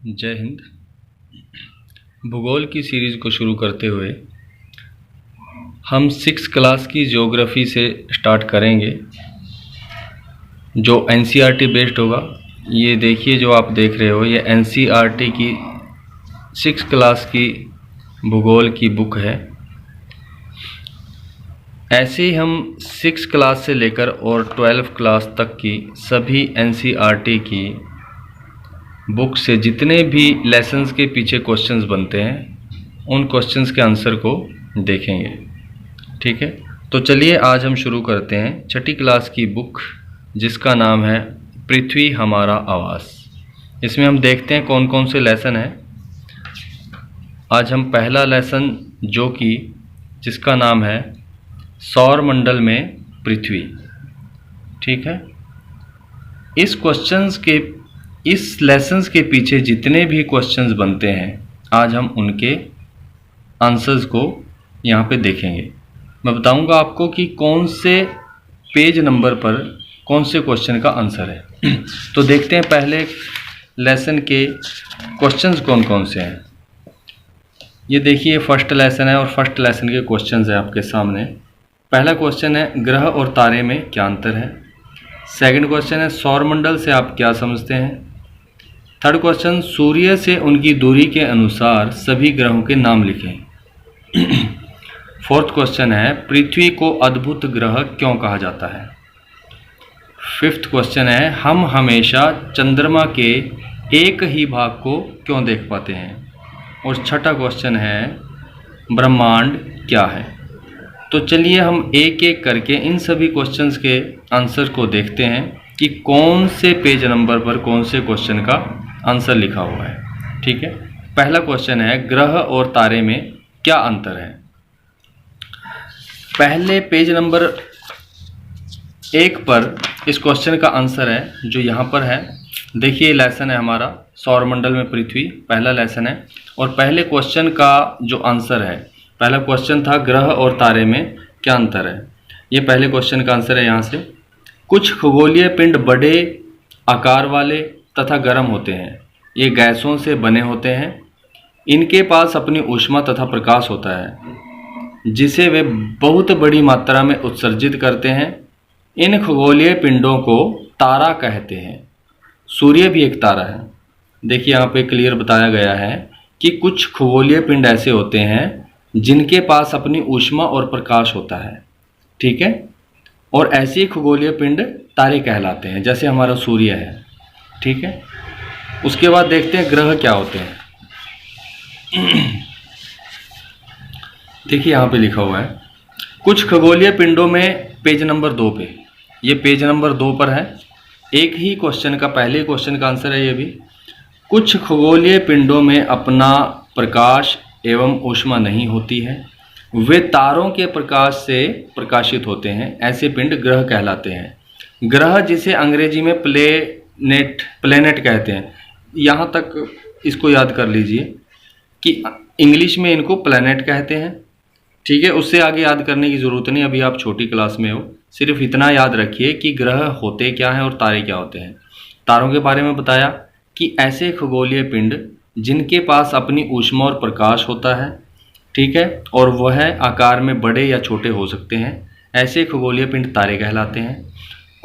जय हिंद। भूगोल की सीरीज़ को शुरू करते हुए हम 6 क्लास की ज्योग्राफी से स्टार्ट करेंगे, जो एनसीईआरटी बेस्ड होगा। ये देखिए, जो आप देख रहे हो, ये एनसीईआरटी की 6 क्लास की भूगोल की बुक है। ऐसे ही हम 6 क्लास से लेकर और 12 क्लास तक की सभी एनसीईआरटी की बुक से जितने भी लेसन्स के पीछे क्वेश्चंस बनते हैं, उन क्वेश्चंस के आंसर को देखेंगे। ठीक है, तो चलिए आज हम शुरू करते हैं 6ठी क्लास की बुक, जिसका नाम है पृथ्वी हमारा आवास। इसमें हम देखते हैं कौन कौन से लेसन हैं। आज हम पहला लेसन जिसका नाम है सौर मंडल में पृथ्वी। ठीक है, इस लेसन्स के पीछे जितने भी क्वेश्चंस बनते हैं, आज हम उनके आंसर्स को यहाँ पे देखेंगे। मैं बताऊंगा आपको कि कौन से पेज नंबर पर कौन से क्वेश्चन का आंसर है। तो देखते हैं पहले लेसन के क्वेश्चंस कौन कौन से हैं। ये देखिए, फर्स्ट लेसन है और फर्स्ट लेसन के क्वेश्चंस है आपके सामने। पहला क्वेश्चन है, ग्रह और तारे में क्या अंतर है। सेकंड क्वेश्चन है, सौरमंडल से आप क्या समझते हैं। थर्ड क्वेश्चन, सूर्य से उनकी दूरी के अनुसार सभी ग्रहों के नाम लिखें। फोर्थ क्वेश्चन है, पृथ्वी को अद्भुत ग्रह क्यों कहा जाता है। फिफ्थ क्वेश्चन है, हम हमेशा चंद्रमा के एक ही भाग को क्यों देख पाते हैं। और छठा क्वेश्चन है, ब्रह्मांड क्या है। तो चलिए हम एक एक करके इन सभी क्वेश्चंस के आंसर को देखते हैं कि कौन से पेज नंबर पर कौन से क्वेश्चन का आंसर लिखा हुआ है। ठीक है, पहला क्वेश्चन है, ग्रह और तारे में क्या अंतर है। पहले पेज नंबर 1 पर इस क्वेश्चन का आंसर है जो यहाँ पर है। देखिए, लेसन है हमारा सौरमंडल में पृथ्वी, पहला लेसन है। और पहले क्वेश्चन का जो आंसर है, पहला क्वेश्चन था ग्रह और तारे में क्या अंतर है। ये पहले क्वेश्चन का आंसर है यहाँ से। कुछ खगोलीय पिंड बड़े आकार वाले तथा गर्म होते हैं। ये गैसों से बने होते हैं। इनके पास अपनी ऊष्मा तथा प्रकाश होता है, जिसे वे बहुत बड़ी मात्रा में उत्सर्जित करते हैं। इन खगोलीय पिंडों को तारा कहते हैं। सूर्य भी एक तारा है। देखिए, यहाँ पे क्लियर बताया गया है कि कुछ खगोलीय पिंड ऐसे होते हैं जिनके पास अपनी ऊष्मा और प्रकाश होता है। ठीक है, और ऐसे खगोलीय पिंड तारे कहलाते हैं, जैसे हमारा सूर्य है। ठीक है, उसके बाद देखते हैं ग्रह क्या होते हैं। देखिए, यहाँ पे लिखा हुआ है कुछ खगोलीय पिंडों में, पेज नंबर 2 पे, ये पेज नंबर 2 पर है। एक ही क्वेश्चन का, पहले क्वेश्चन का आंसर है ये भी। कुछ खगोलीय पिंडों में अपना प्रकाश एवं ऊष्मा नहीं होती है। वे तारों के प्रकाश से प्रकाशित होते हैं। ऐसे पिंड ग्रह कहलाते हैं। ग्रह, जिसे अंग्रेजी में प्लेनेट कहते हैं। यहाँ तक इसको याद कर लीजिए कि इंग्लिश में इनको प्लेनेट कहते हैं। ठीक है, उससे आगे याद करने की ज़रूरत नहीं, अभी आप छोटी क्लास में हो। सिर्फ इतना याद रखिए कि ग्रह होते क्या हैं और तारे क्या होते हैं। तारों के बारे में बताया कि ऐसे खगोलीय पिंड जिनके पास अपनी ऊष्मा और प्रकाश होता है। ठीक है, और वह आकार में बड़े या छोटे हो सकते हैं। ऐसे खगोलीय पिंड तारे कहलाते हैं।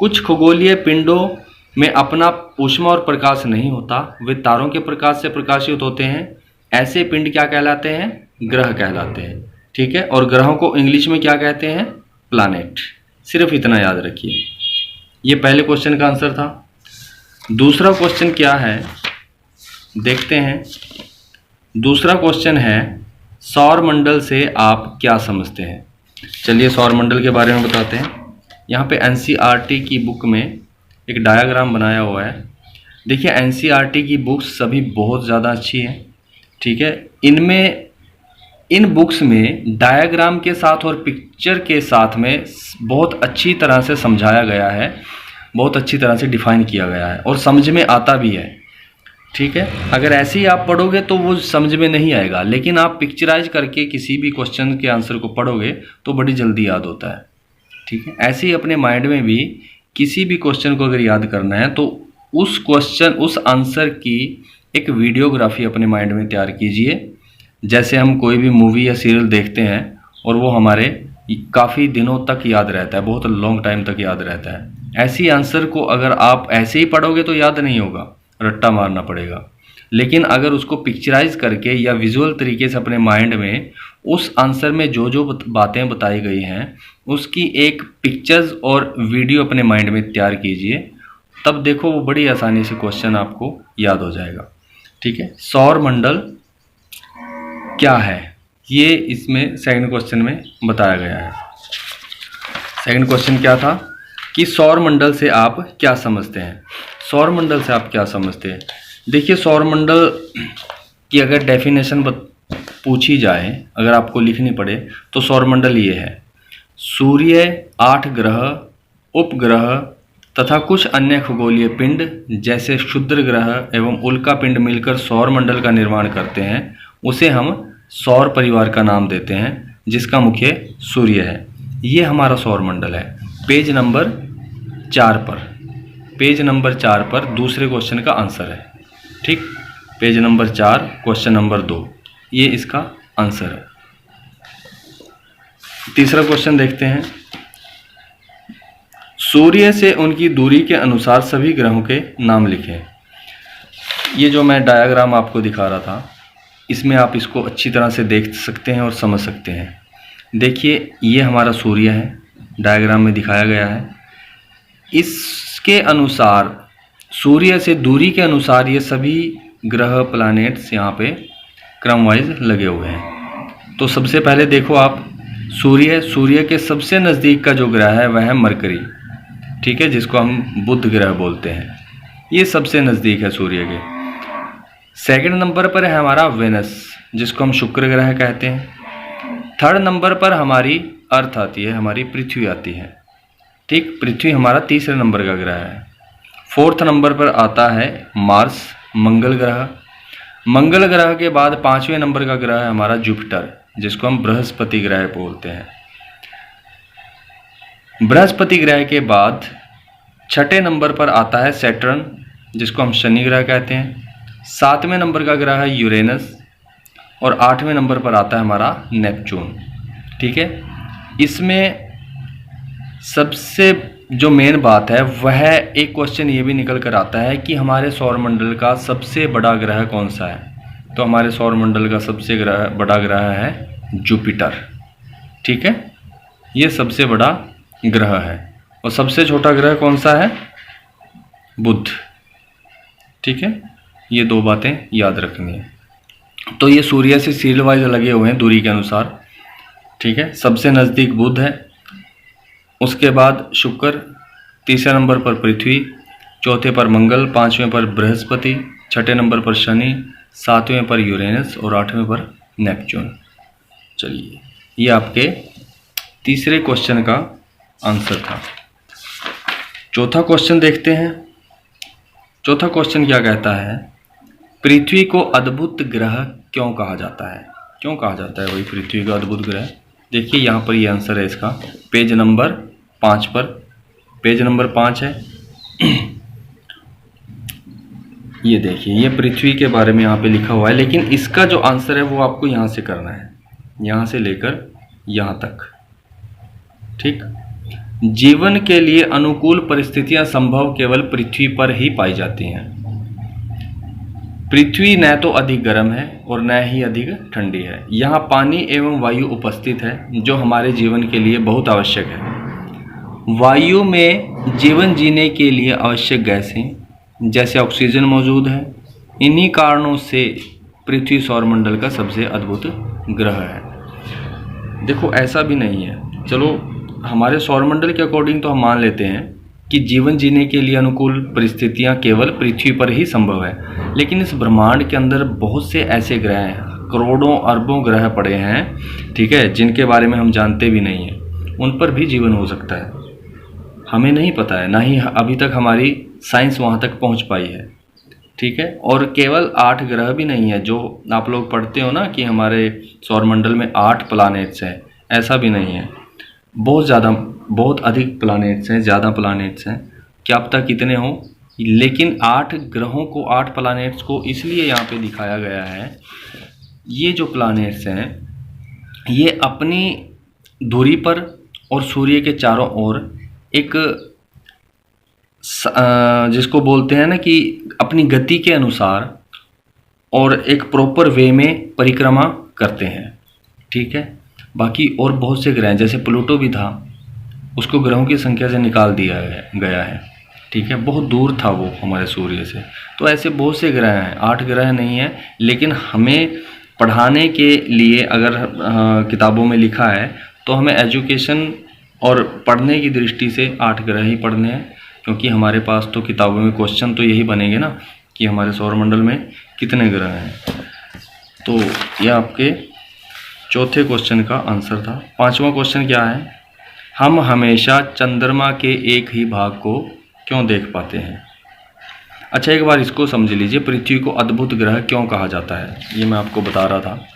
कुछ खगोलीय पिंडों में अपना ऊष्मा और प्रकाश नहीं होता, वे तारों के प्रकाश से प्रकाशित होते हैं। ऐसे पिंड क्या कहलाते हैं, ग्रह कहलाते हैं। ठीक है, और ग्रहों को इंग्लिश में क्या कहते हैं, प्लैनेट। सिर्फ इतना याद रखिए। ये पहले क्वेश्चन का आंसर था। दूसरा क्वेश्चन क्या है, देखते हैं। दूसरा क्वेश्चन है, सौरमंडल से आप क्या समझते हैं। चलिए सौरमंडल के बारे में बताते हैं। यहाँ पे एनसीईआरटी की बुक में एक डायग्राम बनाया हुआ है। देखिए, एनसीईआरटी की बुक्स सभी बहुत ज़्यादा अच्छी हैं। ठीक है, इन बुक्स में डायग्राम के साथ और पिक्चर के साथ में बहुत अच्छी तरह से समझाया गया है, बहुत अच्छी तरह से डिफाइन किया गया है और समझ में आता भी है। ठीक है, अगर ऐसे ही आप पढ़ोगे तो वो समझ में नहीं आएगा, लेकिन आप पिक्चराइज करके किसी भी क्वेश्चन के आंसर को पढ़ोगे तो बड़ी जल्दी याद होता है। ठीक है, ऐसे ही अपने माइंड में भी किसी भी क्वेश्चन को अगर याद करना है तो उस आंसर की एक वीडियोग्राफी अपने माइंड में तैयार कीजिए। जैसे हम कोई भी मूवी या सीरियल देखते हैं और वो हमारे काफ़ी दिनों तक याद रहता है, बहुत लॉन्ग टाइम तक याद रहता है। ऐसी आंसर को अगर आप ऐसे ही पढ़ोगे तो याद नहीं होगा, रट्टा मारना पड़ेगा। लेकिन अगर उसको पिक्चराइज करके या विजुअल तरीके से अपने माइंड में उस आंसर में जो जो बातें बताई गई हैं उसकी एक पिक्चर्स और वीडियो अपने माइंड में तैयार कीजिए, तब देखो वो बड़ी आसानी से क्वेश्चन आपको याद हो जाएगा। ठीक है, सौर मंडल क्या है ये इसमें सेकंड क्वेश्चन में बताया गया है। सेकंड क्वेश्चन क्या था कि सौर मंडल से आप क्या समझते हैं। सौर मंडल से आप क्या समझते हैं? देखिए, सौर मंडल की अगर डेफिनेशन पूछी जाए, अगर आपको लिखनी पड़े, तो सौर मंडल ये है: सूर्य, 8 ग्रह, उपग्रह तथा कुछ अन्य खगोलीय पिंड जैसे क्षुद्र ग्रह एवं उल्का पिंड मिलकर सौर मंडल का निर्माण करते हैं। उसे हम सौर परिवार का नाम देते हैं, जिसका मुख्य सूर्य है। ये हमारा सौर मंडल है। पेज नंबर 4 पर, पेज नंबर 4 पर दूसरे क्वेश्चन का आंसर है। ठीक, पेज नंबर 4 क्वेश्चन नंबर 2, ये इसका आंसर है। तीसरा क्वेश्चन देखते हैं। सूर्य से उनकी दूरी के अनुसार सभी ग्रहों के नाम लिखें। ये जो मैं डायग्राम आपको दिखा रहा था, इसमें आप इसको अच्छी तरह से देख सकते हैं और समझ सकते हैं। देखिए, ये हमारा सूर्य है, डायग्राम में दिखाया गया है। इसके अनुसार, सूर्य से दूरी के अनुसार ये सभी ग्रह, प्लैनेट्स यहाँ पे क्रम वाइज लगे हुए हैं। तो सबसे पहले देखो आप, सूर्य के सबसे नज़दीक का जो ग्रह है वह है मरकरी। ठीक है, जिसको हम बुध ग्रह बोलते हैं। ये सबसे नज़दीक है सूर्य के। सेकंड नंबर पर है हमारा वेनस, जिसको हम शुक्र ग्रह कहते हैं। थर्ड नंबर पर हमारी अर्थ आती है, हमारी पृथ्वी आती है। ठीक, पृथ्वी हमारा तीसरे नंबर का ग्रह है। फोर्थ नंबर पर आता है मार्स, मंगल ग्रह। मंगल ग्रह के बाद 5वें नंबर का ग्रह है हमारा जुपिटर, जिसको हम बृहस्पति ग्रह बोलते हैं। बृहस्पति ग्रह के बाद 6ठे नंबर पर आता है सैटर्न, जिसको हम शनि ग्रह कहते हैं। 7वें नंबर का ग्रह है यूरेनस और 8वें नंबर पर आता है हमारा नेपच्यून। ठीक है, इसमें सबसे जो मेन बात है वह एक क्वेश्चन ये भी निकल कर आता है कि हमारे सौर मंडल का सबसे बड़ा ग्रह कौन सा है। तो हमारे सौर मंडल का सबसे बड़ा ग्रह है जुपिटर। ठीक है, ये सबसे बड़ा ग्रह है। और सबसे छोटा ग्रह कौन सा है? बुध। ठीक है, ये दो बातें याद रखनी है। तो ये सूर्य से सीरियल वाइज लगे हुए हैं दूरी के अनुसार। ठीक है, सबसे नज़दीक बुध है, उसके बाद शुक्र, तीसरे नंबर पर पृथ्वी, चौथे पर मंगल, 5वें पर बृहस्पति, 6ठे नंबर पर शनि, 7वें पर यूरेनस और 8वें पर नेपच्यून। चलिए, ये आपके तीसरे क्वेश्चन का आंसर था। चौथा क्वेश्चन देखते हैं। चौथा क्वेश्चन क्या कहता है? पृथ्वी को अद्भुत ग्रह क्यों कहा जाता है? क्यों कहा जाता है भाई पृथ्वी का अद्भुत ग्रह? देखिए, यहाँ पर ये आंसर है इसका, पेज नंबर 5 पर। पेज नंबर 5 है। ये देखिए, ये पृथ्वी के बारे में यहाँ पे लिखा हुआ है, लेकिन इसका जो आंसर है वो आपको यहाँ से करना है, यहाँ से लेकर यहाँ तक। ठीक, जीवन के लिए अनुकूल परिस्थितियां संभव केवल पृथ्वी पर ही पाई जाती हैं। पृथ्वी न तो अधिक गर्म है और न ही अधिक ठंडी है। यहाँ पानी एवं वायु उपस्थित है, जो हमारे जीवन के लिए बहुत आवश्यक है। वायु में जीवन जीने के लिए आवश्यक गैसें जैसे ऑक्सीजन मौजूद है। इन्हीं कारणों से पृथ्वी सौरमंडल का सबसे अद्भुत ग्रह है। देखो, ऐसा भी नहीं है, चलो हमारे सौरमंडल के अकॉर्डिंग तो हम मान लेते हैं कि जीवन जीने के लिए अनुकूल परिस्थितियां केवल पृथ्वी पर ही संभव है, लेकिन इस ब्रह्मांड के अंदर बहुत से ऐसे ग्रह हैं, करोड़ों अरबों ग्रह पड़े हैं, ठीक है, जिनके बारे में हम जानते भी नहीं हैं। उन पर भी जीवन हो सकता है, हमें नहीं पता है, ना ही अभी तक हमारी साइंस वहाँ तक पहुँच पाई है। ठीक है, और केवल 8 ग्रह भी नहीं है, जो आप लोग पढ़ते हो ना कि हमारे सौरमंडल में 8 प्लैनेट्स हैं, ऐसा भी नहीं है। बहुत ज़्यादा, बहुत अधिक प्लैनेट्स हैं, ज़्यादा प्लैनेट्स हैं। क्या पता कितने हों, लेकिन 8 ग्रहों को, 8 प्लैनेट्स को इसलिए यहाँ पे दिखाया गया है, ये जो प्लैनेट्स हैं ये अपनी धुरी पर और सूर्य के चारों ओर एक जिसको बोलते हैं ना कि अपनी गति के अनुसार और एक प्रॉपर वे में परिक्रमा करते हैं। ठीक है, बाकी और बहुत से ग्रह हैं, जैसे प्लूटो भी था, उसको ग्रहों की संख्या से निकाल दिया गया है। ठीक है, बहुत दूर था वो हमारे सूर्य से। तो ऐसे बहुत से ग्रह हैं, 8 ग्रह नहीं है, लेकिन हमें पढ़ाने के लिए अगर किताबों में लिखा है तो हमें एजुकेशन और पढ़ने की दृष्टि से 8 ग्रह ही पढ़ने हैं, क्योंकि हमारे पास तो किताबों में क्वेश्चन तो यही बनेंगे ना कि हमारे सौरमंडल में कितने ग्रह हैं। तो यह आपके चौथे क्वेश्चन का आंसर था। 5वां क्वेश्चन क्या है, हम हमेशा चंद्रमा के एक ही भाग को क्यों देख पाते हैं। अच्छा, एक बार इसको समझ लीजिए, पृथ्वी को अद्भुत ग्रह क्यों कहा जाता है, ये मैं आपको बता रहा था।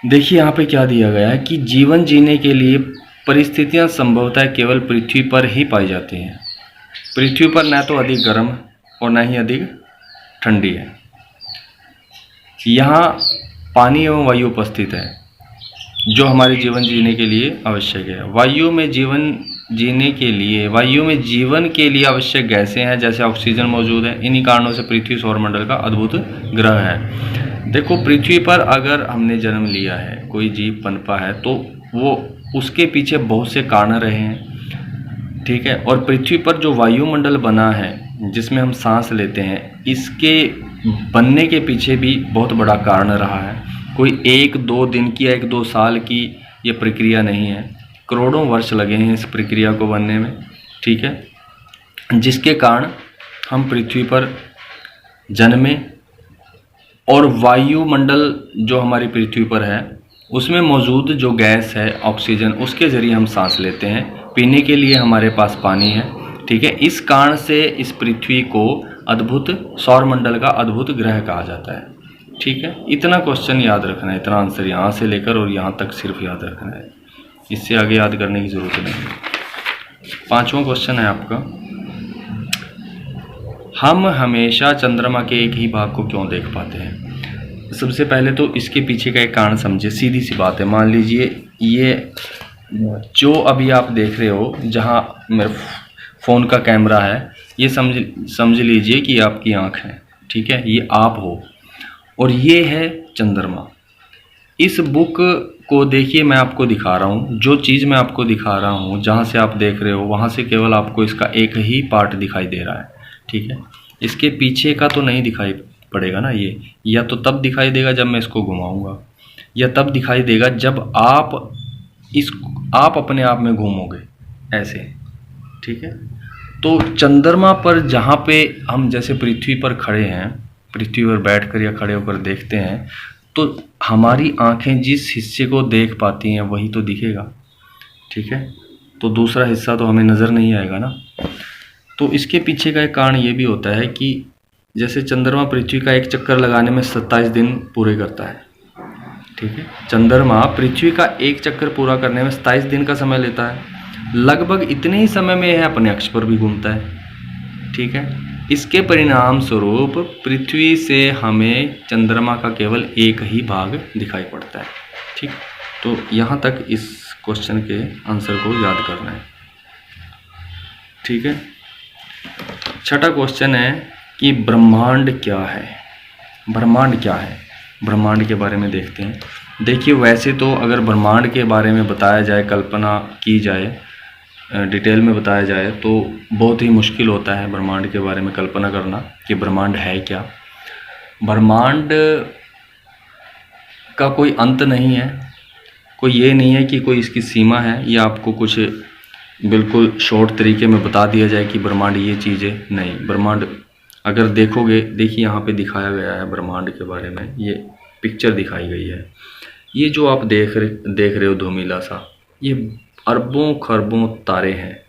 देखिए यहाँ पे क्या दिया गया है कि जीवन जीने के लिए परिस्थितियां संभवतः केवल पृथ्वी पर ही पाई जाती हैं। पृथ्वी पर न तो अधिक गर्म और न ही अधिक ठंडी है। यहाँ पानी एवं वायु उपस्थित है जो हमारे जीवन जीने के लिए आवश्यक है। वायु में जीवन के लिए आवश्यक गैसें हैं, जैसे ऑक्सीजन मौजूद है। इन्हीं कारणों से पृथ्वी सौरमंडल का अद्भुत ग्रह है। देखो, पृथ्वी पर अगर हमने जन्म लिया है, कोई जीव पनपा है, तो वो उसके पीछे बहुत से कारण रहे हैं। ठीक है, और पृथ्वी पर जो वायुमंडल बना है जिसमें हम सांस लेते हैं, इसके बनने के पीछे भी बहुत बड़ा कारण रहा है। कोई 1-2 दिन की या 1-2 साल की ये प्रक्रिया नहीं है, करोड़ों वर्ष लगे हैं इस प्रक्रिया को बनने में। ठीक है, जिसके कारण हम पृथ्वी पर जन्मे और वायुमंडल जो हमारी पृथ्वी पर है उसमें मौजूद जो गैस है ऑक्सीजन, उसके ज़रिए हम सांस लेते हैं। पीने के लिए हमारे पास पानी है। ठीक है, इस कारण से इस पृथ्वी को अद्भुत सौरमंडल का अद्भुत ग्रह कहा जाता है। ठीक है, इतना क्वेश्चन याद रखना है, इतना आंसर यहाँ से लेकर और यहाँ तक सिर्फ याद रखना है, इससे आगे याद करने की ज़रूरत नहीं है। 5वां क्वेश्चन है आपका, हम हमेशा चंद्रमा के एक ही भाग को क्यों देख पाते हैं। सबसे पहले तो इसके पीछे का एक कारण समझे। सीधी सी बात है, मान लीजिए ये जो अभी आप देख रहे हो, जहाँ मेरे फ़ोन का कैमरा है, ये समझ लीजिए कि आपकी आँख है। ठीक है, ये आप हो और ये है चंद्रमा। इस बुक को देखिए, मैं आपको दिखा रहा हूँ, जो चीज़ मैं आपको दिखा रहा हूँ, जहाँ से आप देख रहे हो वहाँ से केवल आपको इसका एक ही पार्ट दिखाई दे रहा है। ठीक है, इसके पीछे का तो नहीं दिखाई पड़ेगा ना। ये या तो तब दिखाई देगा जब मैं इसको घुमाऊंगा, या तब दिखाई देगा जब आप अपने आप में घूमोगे ऐसे। ठीक है, तो चंद्रमा पर जहाँ पे हम जैसे पृथ्वी पर खड़े हैं, पृथ्वी पर बैठकर या खड़े होकर देखते हैं, तो हमारी आंखें जिस हिस्से को देख पाती हैं वही तो दिखेगा। ठीक है, तो दूसरा हिस्सा तो हमें नज़र नहीं आएगा ना। तो इसके पीछे का एक कारण ये भी होता है कि जैसे चंद्रमा पृथ्वी का एक चक्कर लगाने में 27 दिन पूरे करता है। ठीक है, चंद्रमा पृथ्वी का एक चक्कर पूरा करने में 27 दिन का समय लेता है। लगभग इतने ही समय में यह अपने अक्ष पर भी घूमता है। ठीक है, इसके परिणाम स्वरूप पृथ्वी से हमें चंद्रमा का केवल एक ही भाग दिखाई पड़ता है। ठीक, तो यहाँ तक इस क्वेश्चन के आंसर को याद करना है। ठीक है, छठा क्वेश्चन है कि ब्रह्मांड क्या है। ब्रह्मांड क्या है, ब्रह्मांड के बारे में देखते हैं। देखिए, वैसे तो अगर ब्रह्मांड के बारे में बताया जाए, कल्पना की जाए, डिटेल में बताया जाए, तो बहुत ही मुश्किल होता है ब्रह्मांड के बारे में कल्पना करना कि ब्रह्मांड है क्या। ब्रह्मांड का कोई अंत नहीं है, कोई ये नहीं है कि कोई इसकी सीमा है या आपको कुछ बिल्कुल शॉर्ट तरीके में बता दिया जाए कि ब्रह्मांड ये चीज़ है। नहीं, ब्रह्मांड अगर देखोगे, देखिए यहाँ पे दिखाया गया है ब्रह्मांड के बारे में, ये पिक्चर दिखाई गई है। ये जो आप देख रहे हो धूमिला सा, ये अरबों खरबों तारे हैं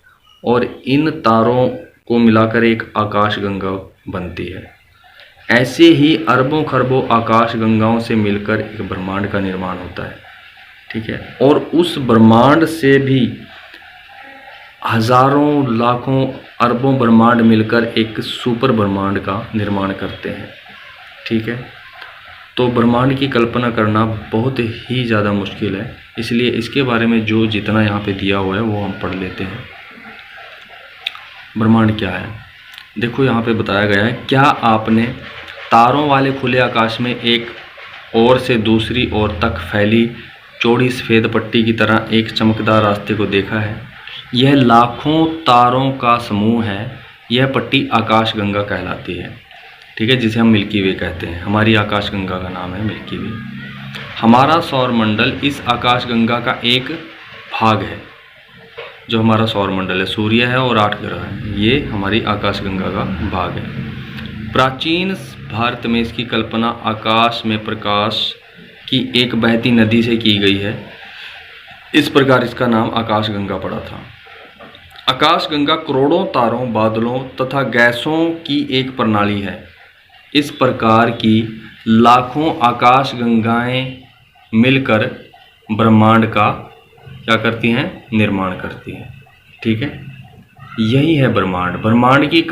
और इन तारों को मिलाकर एक आकाश गंगा बनती है। ऐसे ही अरबों खरबों आकाश गंगाओं से मिलकर एक ब्रह्मांड का निर्माण होता है। ठीक है, और उस ब्रह्मांड से भी हजारों लाखों अरबों ब्रह्मांड मिलकर एक सुपर ब्रह्मांड का निर्माण करते हैं। ठीक है, तो ब्रह्मांड की कल्पना करना बहुत ही ज़्यादा मुश्किल है, इसलिए इसके बारे में जो जितना यहाँ पे दिया हुआ है वो हम पढ़ लेते हैं। ब्रह्मांड क्या है, देखो यहाँ पे बताया गया है, क्या आपने तारों वाले खुले आकाश में एक ओर से दूसरी ओर तक फैली चौड़ी सफ़ेद पट्टी की तरह एक चमकदार रास्ते को देखा है? यह लाखों तारों का समूह है। यह पट्टी आकाश गंगा कहलाती है। ठीक है, जिसे हम मिल्की वे कहते हैं। हमारी आकाश गंगा का नाम है मिल्की वे। हमारा सौर मंडल इस आकाश गंगा का एक भाग है। जो हमारा सौर मंडल है, सूर्य है और 8 ग्रह हैं, ये हमारी आकाश गंगा का भाग है। प्राचीन भारत में इसकी कल्पना आकाश में प्रकाश की एक बहती नदी से की गई है। इस प्रकार इसका नाम आकाश गंगा पड़ा था। आकाश गंगा करोड़ों तारों, बादलों तथा गैसों की एक प्रणाली है। इस प्रकार की लाखों आकाश गंगाएं मिलकर ब्रह्मांड का क्या करती हैं? निर्माण करती हैं। ठीक है, यही है ब्रह्मांड। ब्रह्मांड की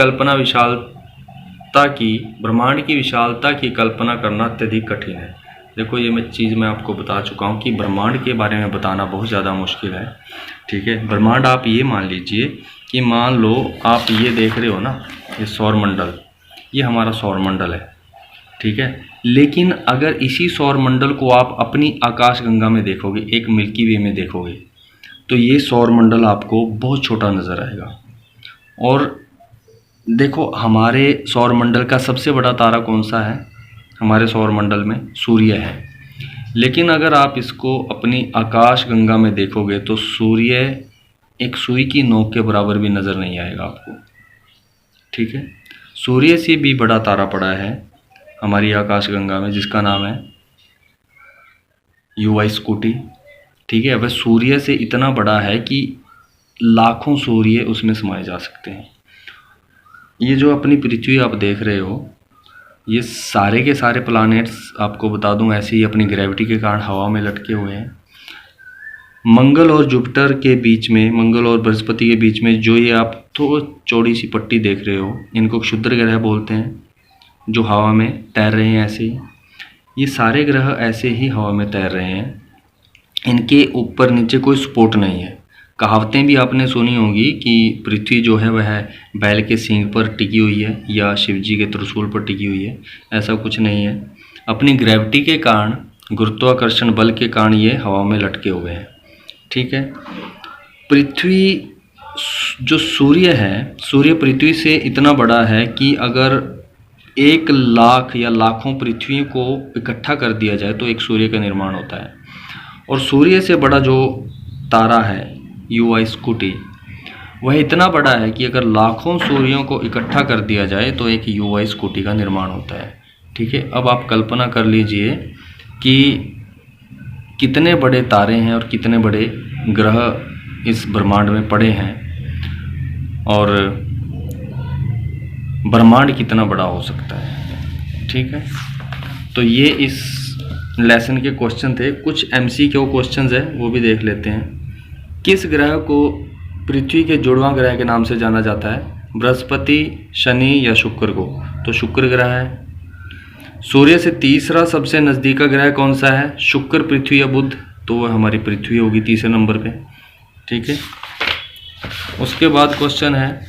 विशालता की कल्पना करना अत्यधिक कठिन है। देखो, ये चीज़ मैं आपको बता चुका हूँ कि ब्रह्मांड के बारे में बताना बहुत ज़्यादा मुश्किल है। ठीक है, ब्रह्मांड आप ये मान लीजिए कि मान लो आप ये देख रहे हो ना, ये सौर मंडल, ये हमारा सौर मंडल है। ठीक है, लेकिन अगर इसी सौर मंडल को आप अपनी आकाश गंगा में देखोगे, एक मिल्की वे में देखोगे, तो ये सौर मंडल आपको बहुत छोटा नज़र आएगा। और देखो, हमारे सौर मंडल का सबसे बड़ा तारा कौन सा है? हमारे सौर मंडल में सूर्य है। लेकिन अगर आप इसको अपनी आकाश गंगा में देखोगे तो सूर्य एक सुई की नोक के बराबर भी नज़र नहीं आएगा आपको। ठीक है, सूर्य से भी बड़ा तारा पड़ा है हमारी आकाश गंगा में, जिसका नाम है युवा स्कूटी। ठीक है, वह सूर्य से इतना बड़ा है कि लाखों सूर्य उसमें समाये जा सकते हैं। ये जो अपनी पृथ्वी आप देख रहे हो, ये सारे के सारे प्लैनेट्स आपको बता दूं ऐसे ही अपनी ग्रेविटी के कारण हवा में लटके हुए हैं। मंगल और जुपिटर के बीच में, मंगल और बृहस्पति के बीच में जो ये आप तो चौड़ी सी पट्टी देख रहे हो, इनको क्षुद्र ग्रह बोलते हैं, जो हवा में तैर रहे हैं ऐसे ही। ये सारे ग्रह ऐसे ही हवा में तैर रहे हैं, इनके ऊपर नीचे कोई सपोर्ट नहीं है। कहावतें भी आपने सुनी होगी कि पृथ्वी जो है वह बैल के सींग पर टिकी हुई है या शिवजी के त्रिशूल पर टिकी हुई है। ऐसा कुछ नहीं है। अपनी ग्रेविटी के कारण, गुरुत्वाकर्षण बल के कारण ये हवा में लटके हुए हैं। ठीक है, पृथ्वी जो सूर्य है, सूर्य पृथ्वी से इतना बड़ा है कि अगर 1 लाख या लाखों पृथ्वी को इकट्ठा कर दिया जाए तो एक सूर्य का निर्माण होता है। और सूर्य से बड़ा जो तारा है युवा स्कूटी, वह इतना बड़ा है कि अगर लाखों सूर्यों को इकट्ठा कर दिया जाए तो एक युवा स्कूटी का निर्माण होता है। ठीक है, अब आप कल्पना कर लीजिए कि कितने बड़े तारे हैं और कितने बड़े ग्रह इस ब्रह्मांड में पड़े हैं और ब्रह्मांड कितना बड़ा हो सकता है। ठीक है, तो ये इस लेसन के क्वेश्चन थे। कुछ एमसीक्यू क्वेश्चंस है, वो भी देख लेते हैं। किस ग्रह को पृथ्वी के जुड़वां ग्रह के नाम से जाना जाता है? बृहस्पति, शनि या शुक्र को? तो शुक्र ग्रह है। सूर्य से तीसरा सबसे नज़दीक का ग्रह कौन सा है? शुक्र, पृथ्वी या बुध? तो वह हमारी पृथ्वी होगी तीसरे नंबर पे। ठीक है, उसके बाद क्वेश्चन है,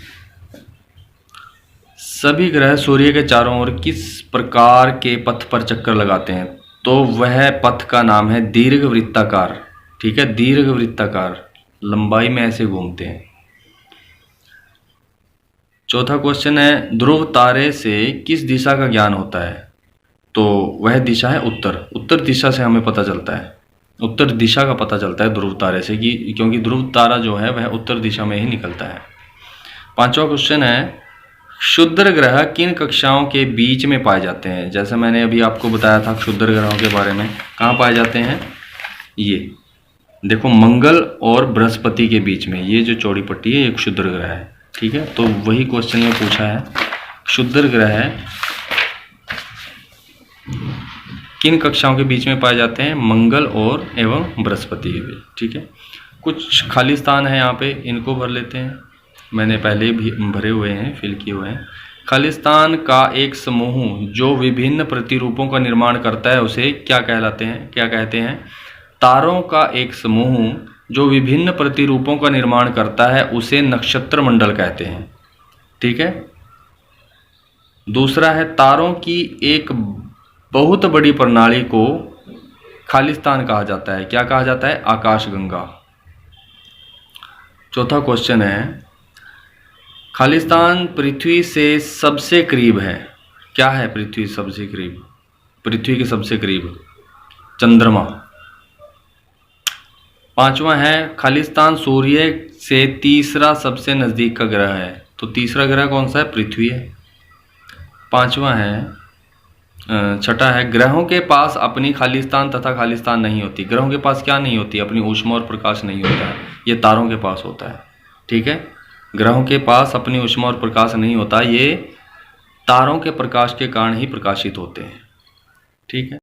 सभी ग्रह सूर्य के चारों ओर किस प्रकार के पथ पर चक्कर लगाते हैं? तो वह पथ का नाम है दीर्घवृत्ताकार। ठीक है, दीर्घवृत्ताकार, लंबाई में ऐसे घूमते हैं। चौथा क्वेश्चन है, ध्रुव तारे से किस दिशा का ज्ञान होता है? तो वह दिशा है उत्तर। उत्तर दिशा से हमें पता चलता है, उत्तर दिशा का पता चलता है ध्रुव तारे से, कि क्योंकि ध्रुव तारा जो है वह उत्तर दिशा में ही निकलता है। पांचवा क्वेश्चन है, क्षुद्र ग्रह किन कक्षाओं के बीच में पाए जाते हैं? जैसे मैंने अभी आपको बताया था क्षुद्र ग्रहों के बारे में, कहाँ पाए जाते हैं? ये देखो, मंगल और बृहस्पति के बीच में ये जो चौड़ी पट्टी है, ये क्षुद्र ग्रह है। ठीक है, तो वही क्वेश्चन में पूछा है, क्षुद्र ग्रह किन कक्षाओं के बीच में पाए जाते हैं? मंगल और एवं बृहस्पति के बीच। ठीक है, कुछ खाली स्थान है यहाँ पे, इनको भर लेते हैं। मैंने पहले भी भरे हुए हैं, फिल किए हुए हैं। खालिस्तान का एक समूह जो विभिन्न प्रतिरूपों का निर्माण करता है उसे क्या कहलाते हैं, क्या कहते हैं? तारों का एक समूह जो विभिन्न प्रतिरूपों का निर्माण करता है उसे नक्षत्र मंडल कहते हैं। ठीक है। दूसरा है तारों की एक बहुत बड़ी प्रणाली को खालिस्तान कहा जाता है। क्या कहा जाता है? आकाशगंगा। चौथा क्वेश्चन है, खालिस्तान पृथ्वी से सबसे करीब है। क्या है पृथ्वी सबसे करीब? पृथ्वी के सबसे करीब चंद्रमा। पांचवा है, खालिस्तान सूर्य से तीसरा सबसे नज़दीक का ग्रह है। तो तीसरा ग्रह कौन सा है? पृथ्वी है। पांचवा है, छठा है, ग्रहों के पास अपनी खालिस्तान तथा खालिस्तान नहीं होती। ग्रहों के पास क्या नहीं होती? अपनी ऊष्मा और प्रकाश नहीं होता है। ये तारों के पास होता है। ठीक है। ग्रहों के पास अपनी ऊष्मा और प्रकाश नहीं होता, ये तारों के प्रकाश के कारण ही प्रकाशित होते हैं। ठीक है।